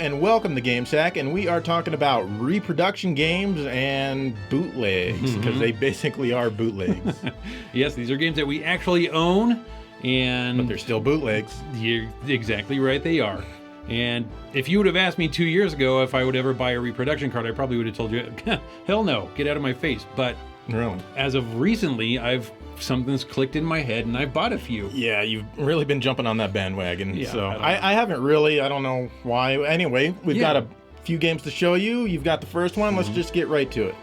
and welcome to Game Sack, and we are talking about reproduction games and bootlegs, because they basically are bootlegs. Yes, these are games that we actually own, But they're still bootlegs. You're exactly right, they are. And if you would have asked me 2 years ago if I would ever buy a reproduction card, I probably would have told you, hell no, get out of my face. But Really? as of recently, something's clicked in my head and I've bought a few. Yeah, you've really been jumping on that bandwagon. Yeah, so I I haven't really. I don't know why. Anyway, we've got a few games to show you. You've got the first one. Let's just get right to it.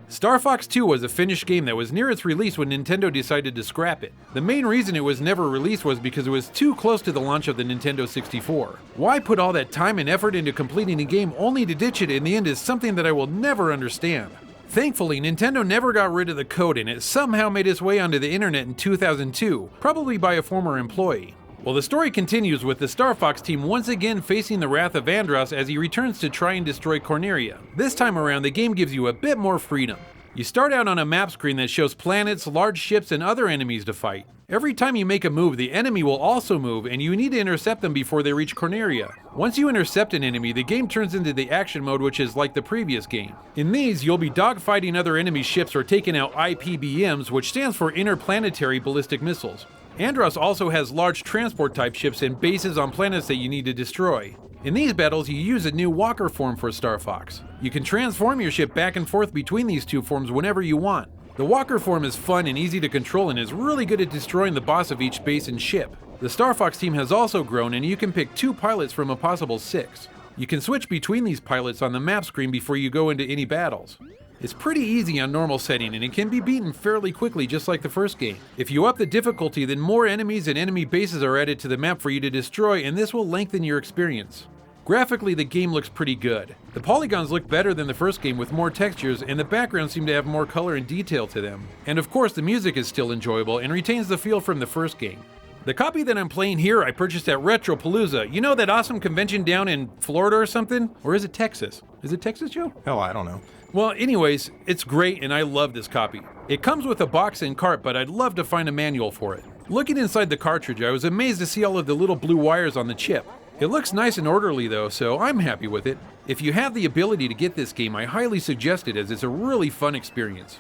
Star Fox 2 was a finished game that was near its release when Nintendo decided to scrap it. The main reason it was never released was because it was too close to the launch of the Nintendo 64. Why put all that time and effort into completing a game only to ditch it in the end is something that I will never understand. Thankfully, Nintendo never got rid of the code and it somehow made its way onto the internet in 2002, probably by a former employee. Well, the story continues with the Star Fox team once again facing the wrath of Andros as he returns to try and destroy Corneria. This time around, the game gives you a bit more freedom. You start out on a map screen that shows planets, large ships, and other enemies to fight. Every time you make a move, the enemy will also move, and you need to intercept them before they reach Corneria. Once you intercept an enemy, the game turns into the action mode, which is like the previous game. In these, you'll be dogfighting other enemy ships or taking out IPBMs, which stands for Interplanetary Ballistic Missiles. Andros also has large transport-type ships and bases on planets that you need to destroy. In these battles, you use a new walker form for Star Fox. You can transform your ship back and forth between these two forms whenever you want. The walker form is fun and easy to control and is really good at destroying the boss of each base and ship. The Star Fox team has also grown and you can pick 2 pilots from a possible 6. You can switch between these pilots on the map screen before you go into any battles. It's pretty easy on normal setting and it can be beaten fairly quickly just like the first game. If you up the difficulty, then more enemies and enemy bases are added to the map for you to destroy, and this will lengthen your experience. Graphically, the game looks pretty good. The polygons look better than the first game with more textures, and the backgrounds seem to have more color and detail to them. And of course, the music is still enjoyable and retains the feel from the first game. The copy that I'm playing here I purchased at Retropalooza. You know that awesome convention down in Florida or something? Or is it Texas? Is it Texas, Joe? Hell, I don't know. Well, anyways, it's great and I love this copy. It comes with a box and cart, but I'd love to find a manual for it. Looking inside the cartridge, I was amazed to see all of the little blue wires on the chip. It looks nice and orderly though, so I'm happy with it. If you have the ability to get this game, I highly suggest it as it's a really fun experience.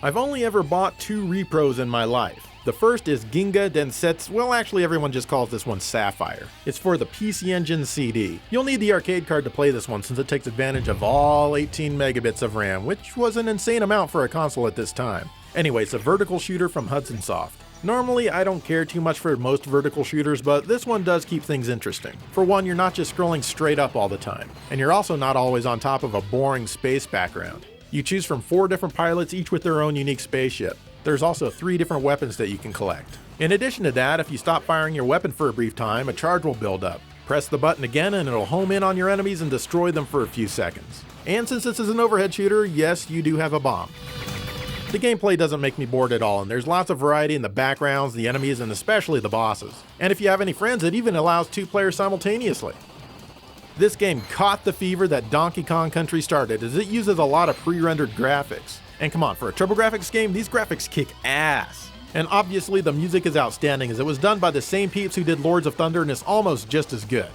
I've only ever bought 2 repros in my life. The first is Ginga Densetsu, well actually everyone just calls this one Sapphire. It's for the PC Engine CD. You'll need the arcade card to play this one since it takes advantage of all 18 megabits of RAM, which was an insane amount for a console at this time. Anyway, it's a vertical shooter from Hudson Soft. Normally, I don't care too much for most vertical shooters, but this one does keep things interesting. For one, you're not just scrolling straight up all the time, and you're also not always on top of a boring space background. You choose from 4 different pilots, each with their own unique spaceship. There's also 3 different weapons that you can collect. In addition to that, if you stop firing your weapon for a brief time, a charge will build up. Press the button again and it'll home in on your enemies and destroy them for a few seconds. And since this is an overhead shooter, yes, you do have a bomb. The gameplay doesn't make me bored at all, and there's lots of variety in the backgrounds, the enemies, and especially the bosses. And if you have any friends, it even allows 2 players simultaneously. This game caught the fever that Donkey Kong Country started, as it uses a lot of pre-rendered graphics. And come on, for a TurboGrafx game, these graphics kick ass. And obviously the music is outstanding, as it was done by the same peeps who did Lords of Thunder and is almost just as good.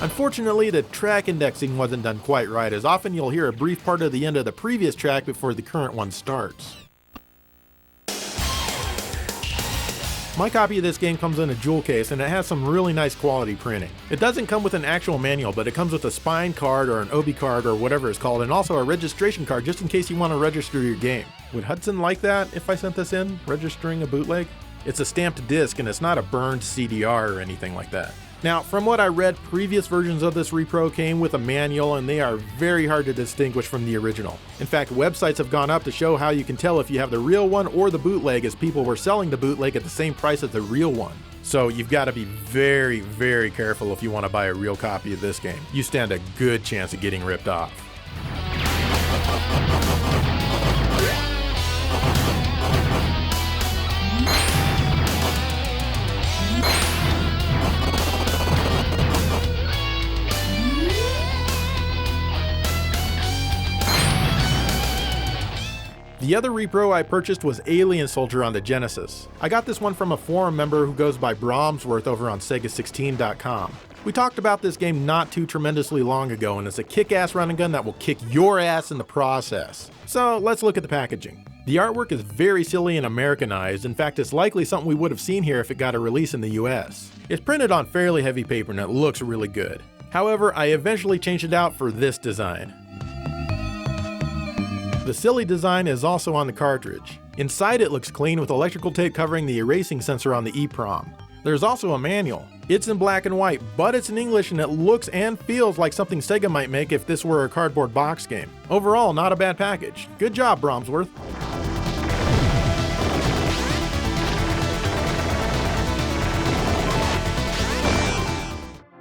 Unfortunately, the track indexing wasn't done quite right, as often you'll hear a brief part of the end of the previous track before the current one starts. My copy of this game comes in a jewel case and it has some really nice quality printing. It doesn't come with an actual manual, but it comes with a spine card or an OB card or whatever it's called, and also a registration card just in case you want to register your game. Would Hudson like that if I sent this in, registering a bootleg? It's a stamped disc and it's not a burned CDR or anything like that. Now, from what I read, previous versions of this repro came with a manual and they are very hard to distinguish from the original. In fact, websites have gone up to show how you can tell if you have the real one or the bootleg, as people were selling the bootleg at the same price as the real one. So you've got to be very, very careful if you want to buy a real copy of this game. You stand a good chance of getting ripped off. The other repro I purchased was Alien Soldier on the Genesis. I got this one from a forum member who goes by Bromsworth over on Sega16.com. We talked about this game not too tremendously long ago, and it's a kick-ass run and gun that will kick your ass in the process. So let's look at the packaging. The artwork is very silly and Americanized. In fact, it's likely something we would have seen here if it got a release in the US. It's printed on fairly heavy paper and it looks really good. However, I eventually changed it out for this design. The silly design is also on the cartridge. Inside it looks clean with electrical tape covering the erasing sensor on the EEPROM. There's also a manual. It's in black and white, but it's in English and it looks and feels like something Sega might make if this were a cardboard box game. Overall, not a bad package. Good job, Bromsworth.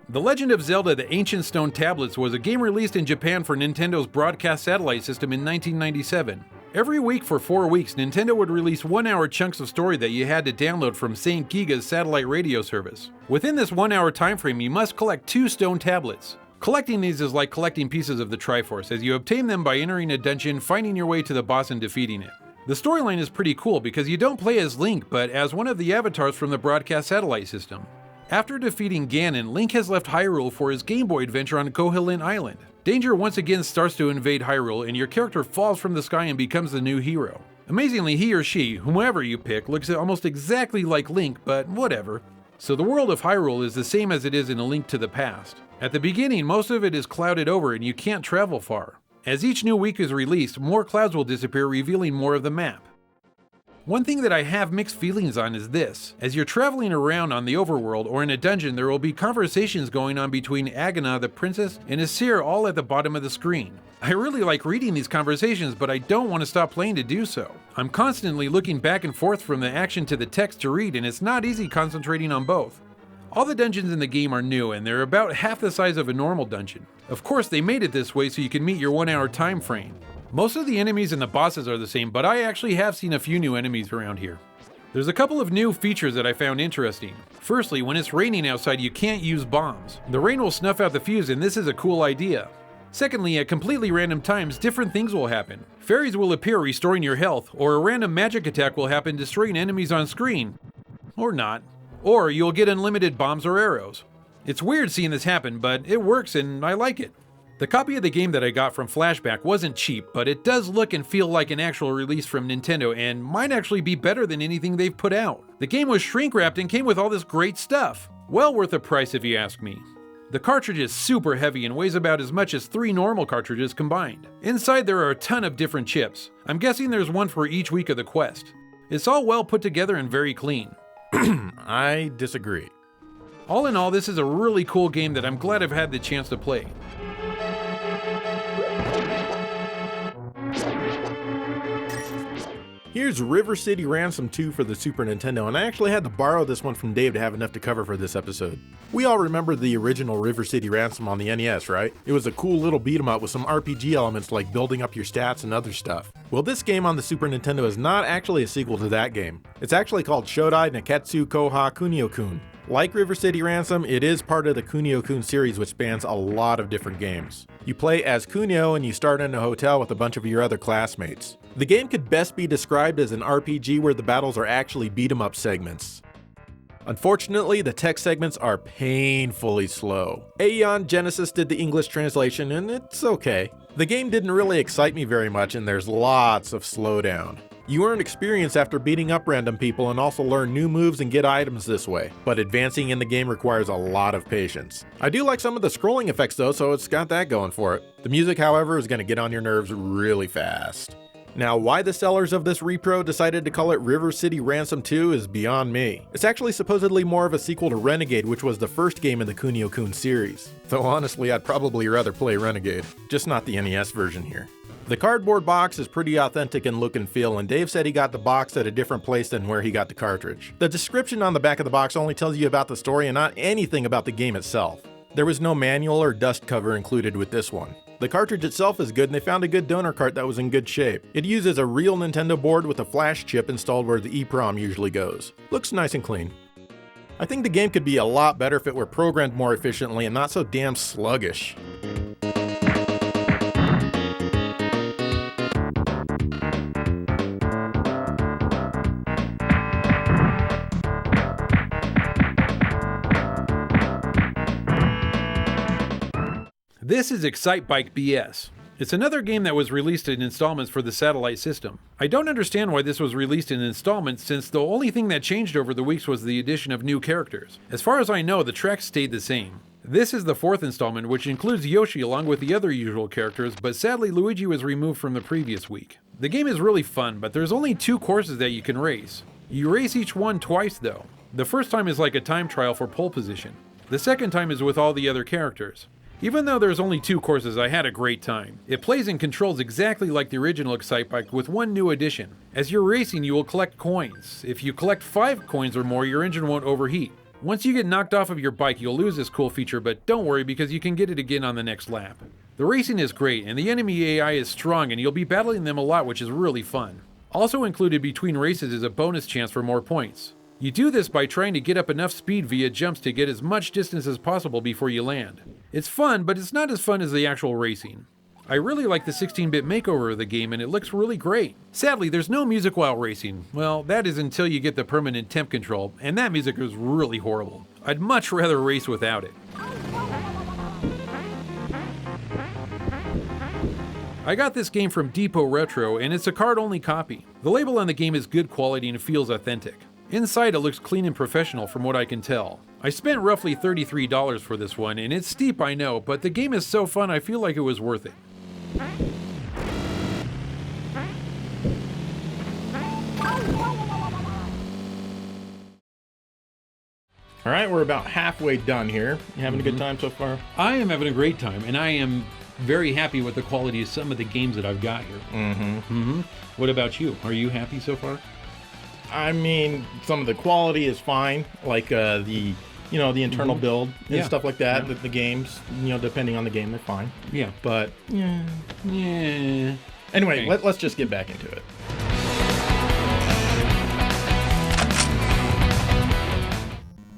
The Legend of Zelda: The Ancient Stone Tablets was a game released in Japan for Nintendo's broadcast satellite system in 1997. Every week for 4 weeks, Nintendo would release 1-hour chunks of story that you had to download from St. Giga's satellite radio service. Within this 1-hour time frame, you must collect 2 stone tablets. Collecting these is like collecting pieces of the Triforce, as you obtain them by entering a dungeon, finding your way to the boss and defeating it. The storyline is pretty cool because you don't play as Link, but as one of the avatars from the broadcast satellite system. After defeating Ganon, Link has left Hyrule for his Game Boy adventure on Koholint Island. Danger once again starts to invade Hyrule, and your character falls from the sky and becomes the new hero. Amazingly, he or she, whomever you pick, looks almost exactly like Link, but whatever. So the world of Hyrule is the same as it is in A Link to the Past. At the beginning, most of it is clouded over and you can't travel far. As each new week is released, more clouds will disappear, revealing more of the map. One thing that I have mixed feelings on is this. As you're traveling around on the overworld or in a dungeon, there will be conversations going on between Agana, the princess, and Asir all at the bottom of the screen. I really like reading these conversations, but I don't want to stop playing to do so. I'm constantly looking back and forth from the action to the text to read, and it's not easy concentrating on both. All the dungeons in the game are new, and they're about half the size of a normal dungeon. Of course, they made it this way so you can meet your 1-hour time frame. Most of the enemies and the bosses are the same, but I actually have seen a few new enemies around here. There's a couple of new features that I found interesting. Firstly, when it's raining outside, you can't use bombs. The rain will snuff out the fuse, and this is a cool idea. Secondly, at completely random times, different things will happen. Fairies will appear restoring your health, or a random magic attack will happen destroying enemies on screen. Or not. Or you'll get unlimited bombs or arrows. It's weird seeing this happen, but it works and I like it. The copy of the game that I got from Flashback wasn't cheap, but it does look and feel like an actual release from Nintendo and might actually be better than anything they've put out. The game was shrink wrapped and came with all this great stuff. Well worth the price if you ask me. The cartridge is super heavy and weighs about as much as 3 normal cartridges combined. Inside there are a ton of different chips. I'm guessing there's one for each week of the quest. It's all well put together and very clean. I disagree. All in all, this is a really cool game that I'm glad I've had the chance to play. Here's River City Ransom 2 for the Super Nintendo, and I actually had to borrow this one from Dave to have enough to cover for this episode. We all remember the original River City Ransom on the NES, right? It was a cool little beat 'em up with some RPG elements like building up your stats and other stuff. Well, this game on the Super Nintendo is not actually a sequel to that game. It's actually called Shodai Neketsu Koha Kunio-kun. Like River City Ransom, it is part of the Kunio-kun series, which spans a lot of different games. You play as Kunio and you start in a hotel with a bunch of your other classmates. The game could best be described as an RPG where the battles are actually beat-em-up segments. Unfortunately, the text segments are painfully slow. Aeon Genesis did the English translation and it's okay. The game didn't really excite me very much and there's lots of slowdown. You earn experience after beating up random people and also learn new moves and get items this way, but advancing in the game requires a lot of patience. I do like some of the scrolling effects though, so it's got that going for it. The music, however, is going to get on your nerves really fast. Now, why the sellers of this repro decided to call it River City Ransom 2 is beyond me. It's actually supposedly more of a sequel to Renegade, which was the first game in the Kunio-kun series. Though honestly, I'd probably rather play Renegade, just not the NES version here. The cardboard box is pretty authentic in look and feel, and Dave said he got the box at a different place than where he got the cartridge. The description on the back of the box only tells you about the story and not anything about the game itself. There was no manual or dust cover included with this one. The cartridge itself is good and they found a good donor cart that was in good shape. It uses a real Nintendo board with a flash chip installed where the EEPROM usually goes. Looks nice and clean. I think the game could be a lot better if it were programmed more efficiently and not so damn sluggish. This is Excitebike BS. It's another game that was released in installments for the satellite system. I don't understand why this was released in installments, since the only thing that changed over the weeks was the addition of new characters. As far as I know, the tracks stayed the same. This is the 4th installment, which includes Yoshi along with the other usual characters, but sadly Luigi was removed from the previous week. The game is really fun, but there's only 2 courses that you can race. You race each one twice though. The first time is like a time trial for pole position. The second time is with all the other characters. Even though there's only 2 courses, I had a great time. It plays and controls exactly like the original Excitebike with one new addition. As you're racing, you will collect coins. If you collect 5 coins or more, your engine won't overheat. Once you get knocked off of your bike, you'll lose this cool feature, but don't worry because you can get it again on the next lap. The racing is great, and the enemy AI is strong, and you'll be battling them a lot, which is really fun. Also included between races is a bonus chance for more points. You do this by trying to get up enough speed via jumps to get as much distance as possible before you land. It's fun, but it's not as fun as the actual racing. I really like the 16-bit makeover of the game, and it looks really great. Sadly, there's no music while racing. Well, that is until you get the permanent temp control, and that music is really horrible. I'd much rather race without it. I got this game from Depot Retro, and it's a card-only copy. The label on the game is good quality and feels authentic. Inside it looks clean and professional from what I can tell. I spent roughly $33 for this one, and it's steep I know, but the game is so fun I feel like it was worth it. Alright, we're about halfway done here. You having a good time so far? I am having a great time, and I am very happy with the quality of some of the games that I've got here. What about you? Are you happy so far? I mean, some of the quality is fine, like the internal build and stuff like that. The games, depending on the game, they're fine. Yeah. But yeah. Anyway, let's just get back into it.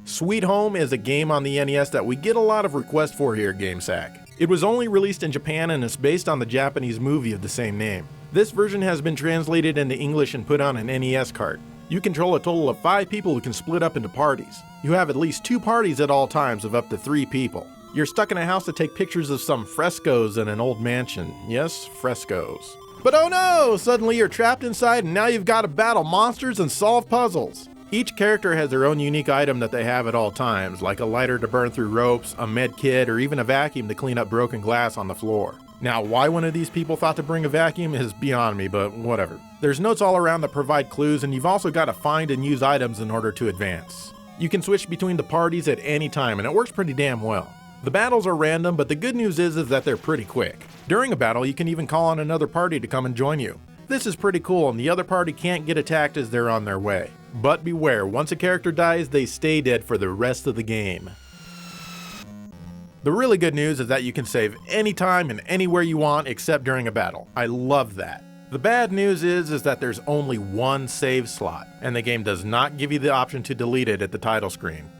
Sweet Home is a game on the NES that we get a lot of requests for here at GameSack. It was only released in Japan and is based on the Japanese movie of the same name. This version has been translated into English and put on an NES cart. You control a total of 5 people who can split up into parties. You have at least 2 parties at all times of up to 3 people. You're stuck in a house to take pictures of some frescoes in an old mansion. Yes, frescoes. But oh no! Suddenly you're trapped inside and now you've got to battle monsters and solve puzzles. Each character has their own unique item that they have at all times, like a lighter to burn through ropes, a med kit, or even a vacuum to clean up broken glass on the floor. Now, why one of these people thought to bring a vacuum is beyond me, but whatever. There's notes all around that provide clues, and you've also got to find and use items in order to advance. You can switch between the parties at any time, and it works pretty damn well. The battles are random, but the good news is that they're pretty quick. During a battle, you can even call on another party to come and join you. This is pretty cool, and the other party can't get attacked as they're on their way. But beware, once a character dies, they stay dead for the rest of the game. The really good news is that you can save anytime and anywhere you want except during a battle. I love that. The bad news is that there's only one save slot, and the game does not give you the option to delete it at the title screen.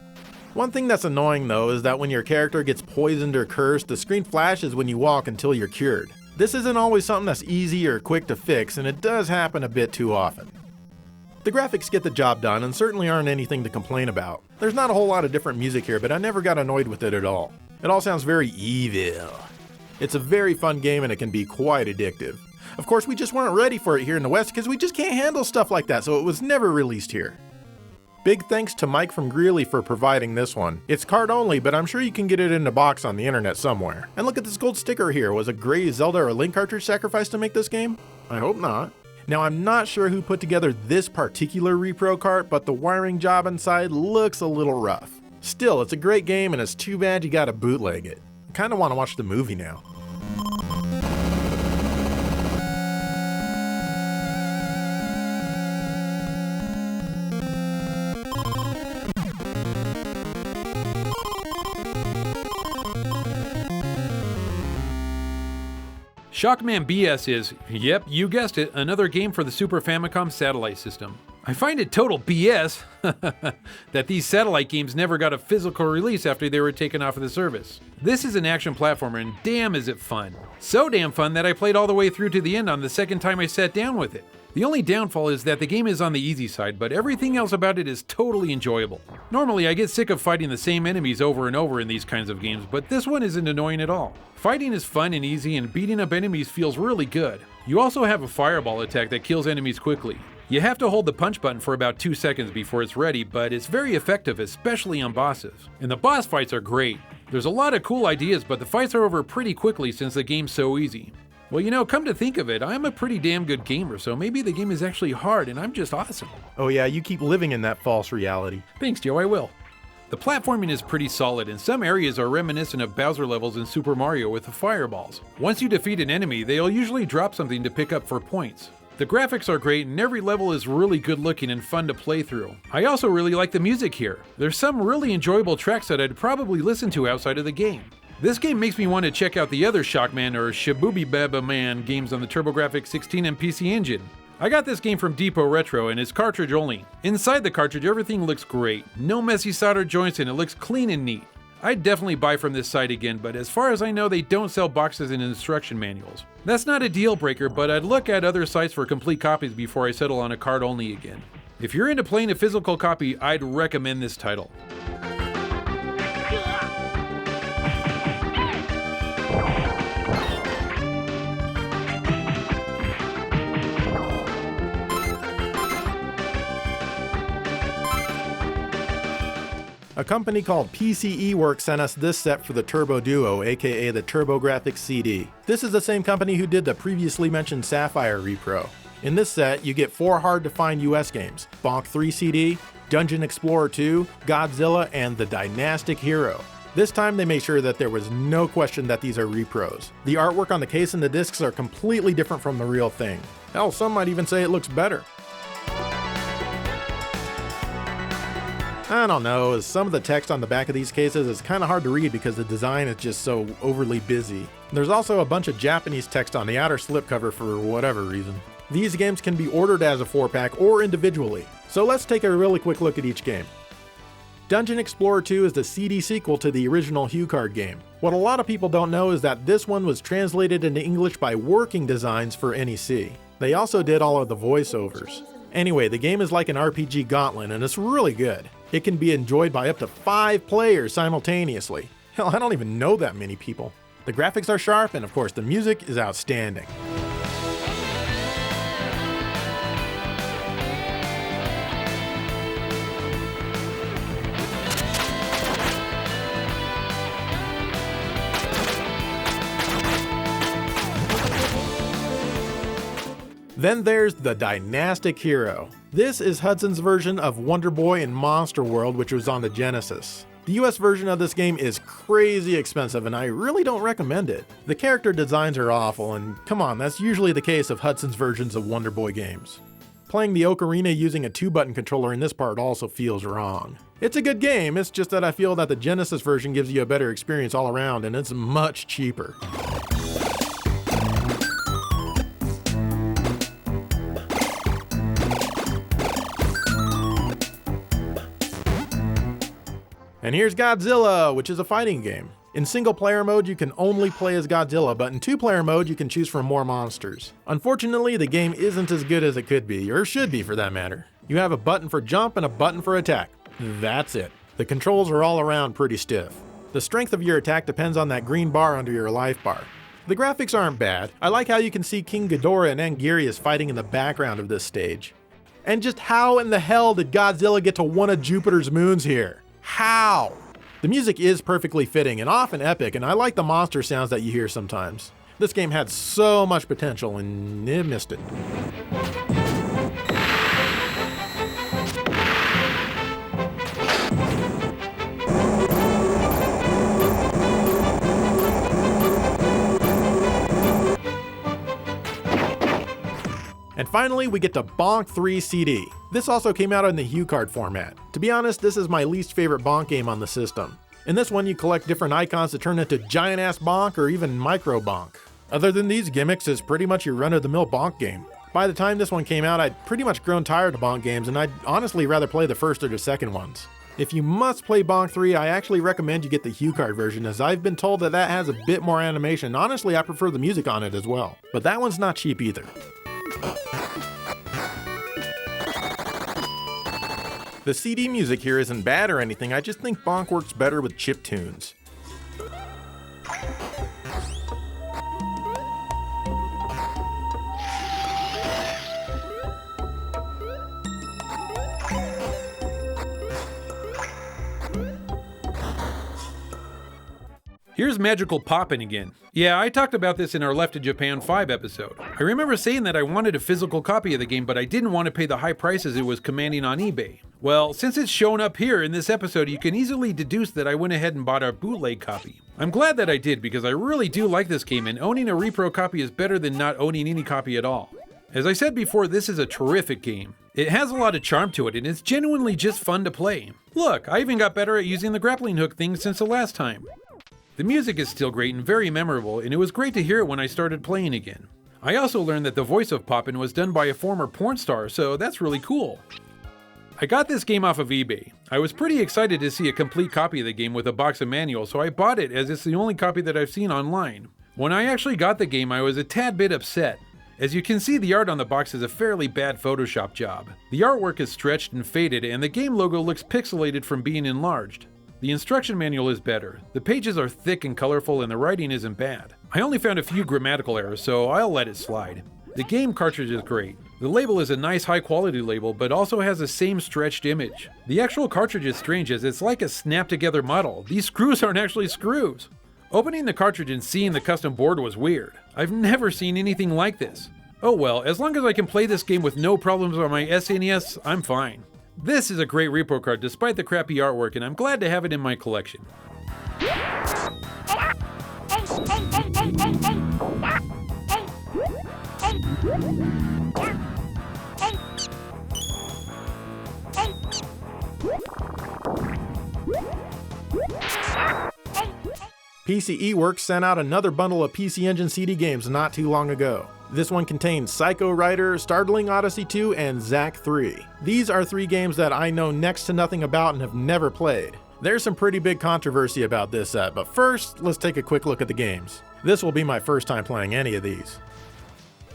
One thing that's annoying though is that when your character gets poisoned or cursed, the screen flashes when you walk until you're cured. This isn't always something that's easy or quick to fix, and it does happen a bit too often. The graphics get the job done and certainly aren't anything to complain about. There's not a whole lot of different music here, but I never got annoyed with it at all. It all sounds very evil. It's a very fun game and it can be quite addictive. Of course, we just weren't ready for it here in the West because we just can't handle stuff like that, so it was never released here. Big thanks to Mike from Greeley for providing this one. It's card only, but I'm sure you can get it in a box on the internet somewhere. And look at this gold sticker here. Was a gray Zelda or Link cartridge sacrificed to make this game? I hope not. Now, I'm not sure who put together this particular repro cart, but the wiring job inside looks a little rough. Still, it's a great game and it's too bad you gotta bootleg it. I kinda wanna watch the movie now. Shockman BS is, yep, you guessed it, another game for the Super Famicom satellite system. I find it total BS that these satellite games never got a physical release after they were taken off of the service. This is an action platformer and damn is it fun. So damn fun that I played all the way through to the end on the second time I sat down with it. The only downfall is that the game is on the easy side, but everything else about it is totally enjoyable. Normally I get sick of fighting the same enemies over and over in these kinds of games, but this one isn't annoying at all. Fighting is fun and easy, and beating up enemies feels really good. You also have a fireball attack that kills enemies quickly. You have to hold the punch button for about 2 seconds before it's ready, but it's very effective, especially on bosses. And the boss fights are great. There's a lot of cool ideas, but the fights are over pretty quickly since the game's so easy. Well, you know, come to think of it, I'm a pretty damn good gamer, so maybe the game is actually hard and I'm just awesome. Oh yeah, you keep living in that false reality. Thanks, Joe, I will. The platforming is pretty solid, and some areas are reminiscent of Bowser levels in Super Mario with the fireballs. Once you defeat an enemy, they'll usually drop something to pick up for points. The graphics are great, and every level is really good looking and fun to play through. I also really like the music here. There's some really enjoyable tracks that I'd probably listen to outside of the game. This game makes me want to check out the other Shockman or Shabooby Man games on the TurboGrafx 16 and PC Engine. I got this game from Depot Retro and it's cartridge only. Inside the cartridge everything looks great, no messy solder joints, and it looks clean and neat. I'd definitely buy from this site again, but as far as I know they don't sell boxes and instruction manuals. That's not a deal breaker, but I'd look at other sites for complete copies before I settle on a card only again. If you're into playing a physical copy, I'd recommend this title. A company called PCE Works sent us this set for the Turbo Duo, aka the TurboGrafx CD. This is the same company who did the previously mentioned Sapphire Repro. In this set, you get 4 hard-to-find US games, Bonk 3 CD, Dungeon Explorer 2, Godzilla, and the Dynastic Hero. This time they made sure that there was no question that these are repros. The artwork on the case and the discs are completely different from the real thing. Hell, some might even say it looks better. I don't know, some of the text on the back of these cases is kind of hard to read because the design is just so overly busy. There's also a bunch of Japanese text on the outer slipcover for whatever reason. These games can be ordered as a 4-pack or individually, so let's take a really quick look at each game. Dungeon Explorer 2 is the CD sequel to the original HuCard game. What a lot of people don't know is that this one was translated into English by Working Designs for NEC. They also did all of the voiceovers. Anyway, the game is like an RPG gauntlet and it's really good. It can be enjoyed by up to 5 players simultaneously. Hell, I don't even know that many people. The graphics are sharp and of course the music is outstanding. Then there's the Dynastic Hero. This is Hudson's version of Wonder Boy and Monster World, which was on the Genesis. The US version of this game is crazy expensive and I really don't recommend it. The character designs are awful, and come on, that's usually the case of Hudson's versions of Wonder Boy games. Playing the Ocarina using a 2-button controller in this part also feels wrong. It's a good game, it's just that I feel that the Genesis version gives you a better experience all around and it's much cheaper. And here's Godzilla, which is a fighting game. In single-player mode, you can only play as Godzilla, but in 2-player mode, you can choose from more monsters. Unfortunately, the game isn't as good as it could be, or should be for that matter. You have a button for jump and a button for attack. That's it. The controls are all around pretty stiff. The strength of your attack depends on that green bar under your life bar. The graphics aren't bad. I like how you can see King Ghidorah and Anguirus fighting in the background of this stage. And just how in the hell did Godzilla get to one of Jupiter's moons here? How? The music is perfectly fitting and often epic, and I like the monster sounds that you hear sometimes. This game had so much potential and it missed it. And finally, we get to Bonk 3 CD. This also came out in the HuCard format. To be honest, this is my least favorite Bonk game on the system. In this one, you collect different icons to turn into giant-ass Bonk or even micro Bonk. Other than these gimmicks, it's pretty much your run-of-the-mill Bonk game. By the time this one came out, I'd pretty much grown tired of Bonk games, and I'd honestly rather play the first or the second ones. If you must play Bonk 3, I actually recommend you get the HuCard version, as I've been told that that has a bit more animation. Honestly, I prefer the music on it as well. But that one's not cheap either. The CD music here isn't bad or anything, I just think Bonk works better with chiptunes. Here's Magical Poppin' again. Yeah, I talked about this in our Left to Japan 5 episode. I remember saying that I wanted a physical copy of the game, but I didn't want to pay the high prices it was commanding on eBay. Well, since it's shown up here in this episode, you can easily deduce that I went ahead and bought a bootleg copy. I'm glad that I did, because I really do like this game, and owning a repro copy is better than not owning any copy at all. As I said before, this is a terrific game. It has a lot of charm to it, and it's genuinely just fun to play. Look, I even got better at using the grappling hook thing since the last time. The music is still great and very memorable, and it was great to hear it when I started playing again. I also learned that the voice of Poppin was done by a former porn star, so that's really cool. I got this game off of eBay. I was pretty excited to see a complete copy of the game with a box and manual, so I bought it as it's the only copy that I've seen online. When I actually got the game, I was a tad bit upset. As you can see, the art on the box is a fairly bad Photoshop job. The artwork is stretched and faded, and the game logo looks pixelated from being enlarged. The instruction manual is better. The pages are thick and colorful, and the writing isn't bad. I only found a few grammatical errors, so I'll let it slide. The game cartridge is great. The label is a nice high quality label, but also has the same stretched image. The actual cartridge is strange, as it's like a snap together model. These screws aren't actually screws. Opening the cartridge and seeing the custom board was weird. I've never seen anything like this. Oh well, as long as I can play this game with no problems on my SNES, I'm fine. This is a great repro card despite the crappy artwork, and I'm glad to have it in my collection. PCE Works sent out another bundle of PC Engine CD games not too long ago. This one contains Psycho Ryder, Startling Odyssey 2, and Zach III. These are 3 games that I know next to nothing about and have never played. There's some pretty big controversy about this set, but first, let's take a quick look at the games. This will be my first time playing any of these.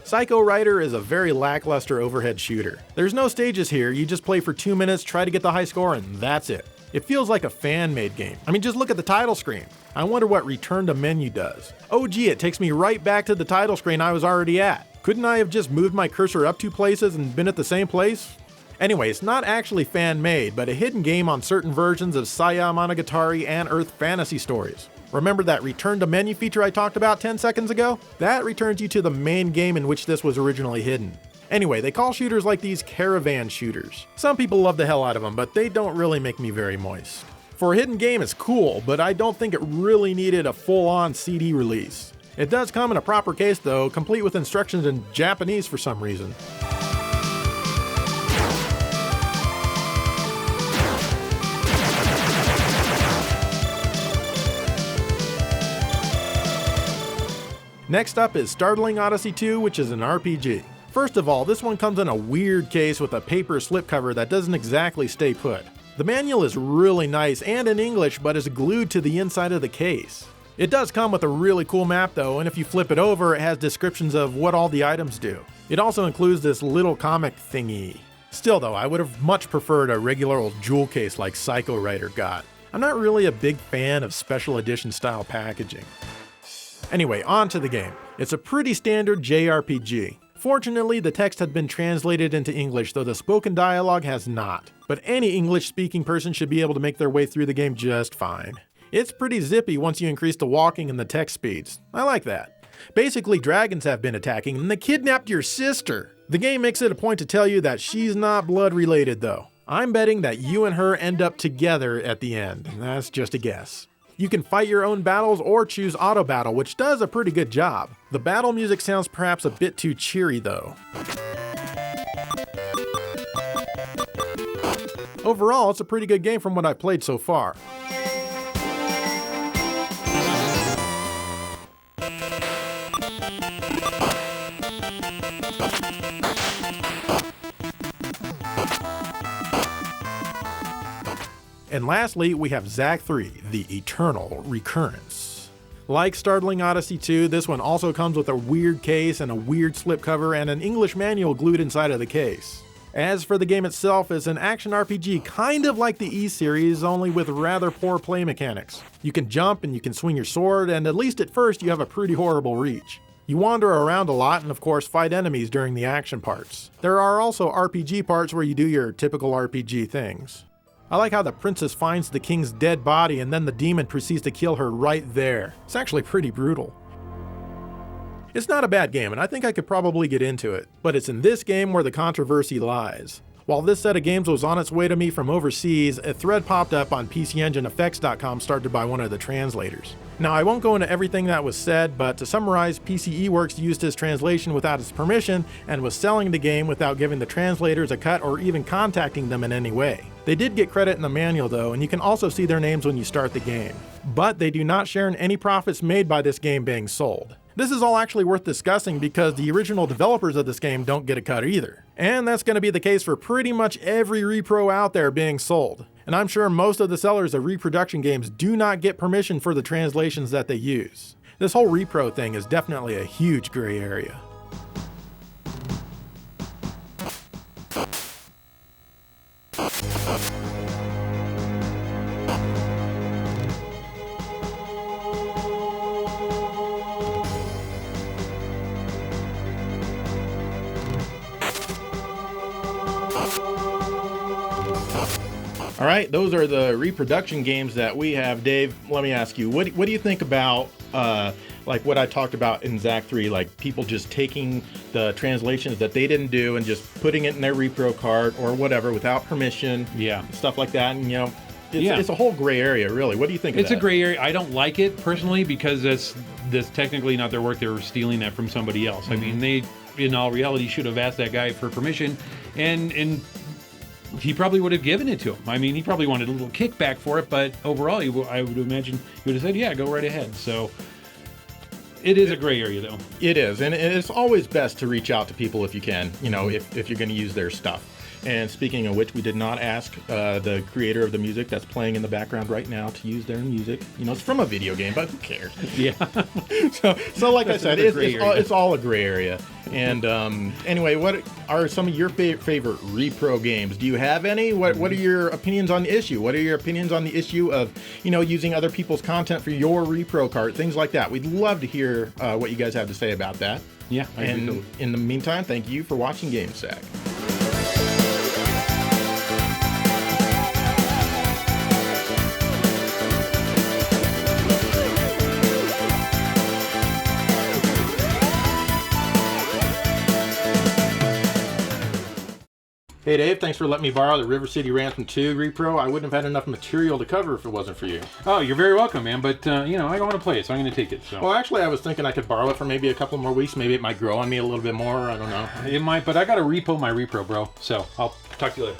Psycho Ryder is a very lackluster overhead shooter. There's no stages here, you just play for 2 minutes, try to get the high score, and that's it. It feels like a fan-made game. I mean, just look at the title screen. I wonder what Return to Menu does. Oh gee, it takes me right back to the title screen I was already at. Couldn't I have just moved my cursor up 2 places and been at the same place? Anyway, it's not actually fan-made, but a hidden game on certain versions of Saya Monogatari and Earth Fantasy Stories. Remember that Return to Menu feature I talked about 10 seconds ago? That returns you to the main game in which this was originally hidden. Anyway, they call shooters like these caravan shooters. Some people love the hell out of them, but they don't really make me very moist. For a hidden game, it's cool, but I don't think it really needed a full-on CD release. It does come in a proper case though, complete with instructions in Japanese for some reason. Next up is Startling Odyssey 2, which is an RPG. First of all, this one comes in a weird case with a paper slipcover that doesn't exactly stay put. The manual is really nice and in English, but is glued to the inside of the case. It does come with a really cool map though, and if you flip it over, it has descriptions of what all the items do. It also includes this little comic thingy. Still though, I would have much preferred a regular old jewel case like Psycho Ryder got. I'm not really a big fan of special edition style packaging. Anyway, on to the game. It's a pretty standard JRPG. Fortunately, the text had been translated into English, though the spoken dialogue has not. But any English-speaking person should be able to make their way through the game just fine. It's pretty zippy once you increase the walking and the text speeds. I like that. Basically, dragons have been attacking, and they kidnapped your sister. The game makes it a point to tell you that she's not blood-related, though. I'm betting that you and her end up together at the end. That's just a guess. You can fight your own battles or choose auto battle, which does a pretty good job. The battle music sounds perhaps a bit too cheery though. Overall, it's a pretty good game from what I've played so far. And lastly, we have Zach III, the Eternal Recurrence. Like Startling Odyssey 2, this one also comes with a weird case and a weird slipcover and an English manual glued inside of the case. As for the game itself, it's an action RPG kind of like the E-series, only with rather poor play mechanics. You can jump and you can swing your sword, and at least at first you have a pretty horrible reach. You wander around a lot and of course fight enemies during the action parts. There are also RPG parts where you do your typical RPG things. I like how the princess finds the king's dead body and then the demon proceeds to kill her right there. It's actually pretty brutal. It's not a bad game, and I think I could probably get into it, but it's in this game where the controversy lies. While this set of games was on its way to me from overseas, a thread popped up on PCEngineEffects.com started by one of the translators. Now, I won't go into everything that was said, but to summarize, PCE Works used his translation without his permission and was selling the game without giving the translators a cut or even contacting them in any way. They did get credit in the manual though, and you can also see their names when you start the game. But they do not share in any profits made by this game being sold. This is all actually worth discussing because the original developers of this game don't get a cut either. And that's going to be the case for pretty much every repro out there being sold. And I'm sure most of the sellers of reproduction games do not get permission for the translations that they use. This whole repro thing is definitely a huge gray area. All right, those are the reproduction games that we have. Dave, let me ask you, what do you think about like what I talked about in Zach 3, like people just taking the translations that they didn't do and just putting it in their repro cart or whatever without permission, stuff like that, and it's a whole gray area, really. What do you think of that? It's a gray area. I don't like it personally because that's technically not their work. They were stealing that from somebody else. I mean, they, in all reality, should have asked that guy for permission, and he probably would have given it to him. I mean, he probably wanted a little kickback for it, but overall, I would imagine he would have said, yeah, go right ahead. So it is a gray area, though. It is, and it's always best to reach out to people if you can, if you're going to use their stuff. And speaking of which, we did not ask the creator of the music that's playing in the background right now to use their music. It's from a video game, but who cares? Yeah. so like I said, it's all a gray area. And anyway, what are some of your favorite repro games? Do you have any? What are your opinions on the issue? What are your opinions on the issue of, using other people's content for your repro cart, things like that? We'd love to hear what you guys have to say about that. Yeah. And in the meantime, thank you for watching GameSack. Hey Dave, thanks for letting me borrow the River City Ransom 2 repro. I wouldn't have had enough material to cover if it wasn't for you. Oh, you're very welcome, man. But, I want to play it, so I'm going to take it. So. Well, actually, I was thinking I could borrow it for maybe a couple more weeks. Maybe it might grow on me a little bit more. I don't know. It might, but I got to repo my repro, bro. So I'll talk to you later.